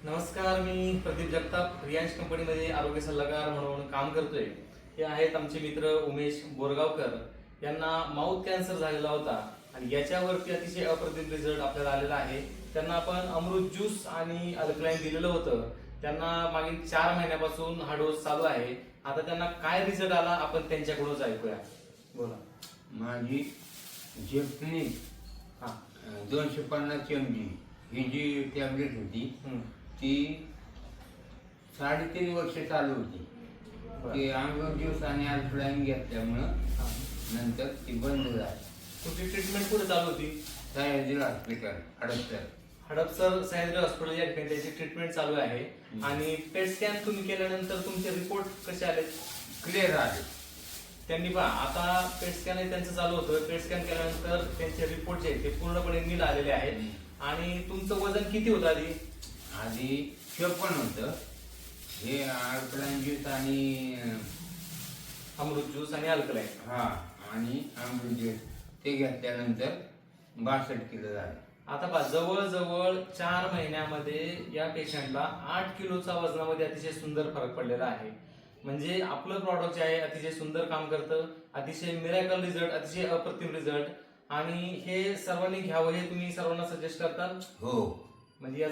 नमस्कार, मी प्रदीप जगताप रियांश कंपनीमध्ये आरोग्य सल्लागार म्हणून काम करतोय. हे आहेत आमचे मित्र उमेश बोरगावकर. यांना माउथ कॅन्सर झालेला होता आणि याच्यावरती अतिशय अप्रतिम रिझल्ट आपल्याला आलेला आहे. त्यांना आपण अमृत ज्यूस आणि अल्कलाइन दिलेलं होतं. त्यांना मागील 4 महिन्यापासून हा डोस चालू आहे. आता त्यांना काय रिझल्ट आला आपण त्यांच्याकडूनच ऐकूया. बोला. माझी जेपनी हा. 250 mg ही जी टॅबलेट होती ती 3.5 वर्ष चालू होती. ती अमृत ज्यूस आणि अल्कलाइन घेतल्यामुळं नंतर ती बंद झाली. तुमची ट्रीटमेंट कुठे चालू होती? सह्याद्री हॉस्पिटल हडपसर. हडपसर सह्याद्री हॉस्पिटल या ठिकाणी त्याची ट्रीटमेंट चालू आहे. आणि पेट स्कॅन तुम्ही केल्यानंतर तुमचे रिपोर्ट कसे आले? क्लिअर आले. त्यांनी पहा, आता पेट स्कॅन त्यांचं चालू होतं. पेट स्कॅन केल्यानंतर त्यांचे रिपोर्ट जे आहेत ते पूर्णपणे नील आलेले आहेत. आणि तुमचं वजन किती होतं आधी? आधी 56 होतं. हे अल्कलाइन ज्यूस आणि अमृत ज्यूस आणि अल्कलाइन आणि अमृत ज्यूस ते घेतल्यानंतर 62 किलो झाले. आता पहा, जवळजवळ 4 महिन्यामध्ये या पेशंटला 8 किलोचा वजनामध्ये अतिशय सुंदर फरक पडलेला आहे. म्हणजे आपलं प्रॉडक्ट जे आहे अतिशय सुंदर काम करतं. अतिशय मिरॅकल रिझल्ट, अतिशय अप्रतिम रिझल्ट. आणि हे सर्वांनी घ्यावं हे तुम्ही सर्वांना सजेस्ट करता? हो. म्हणजे याचा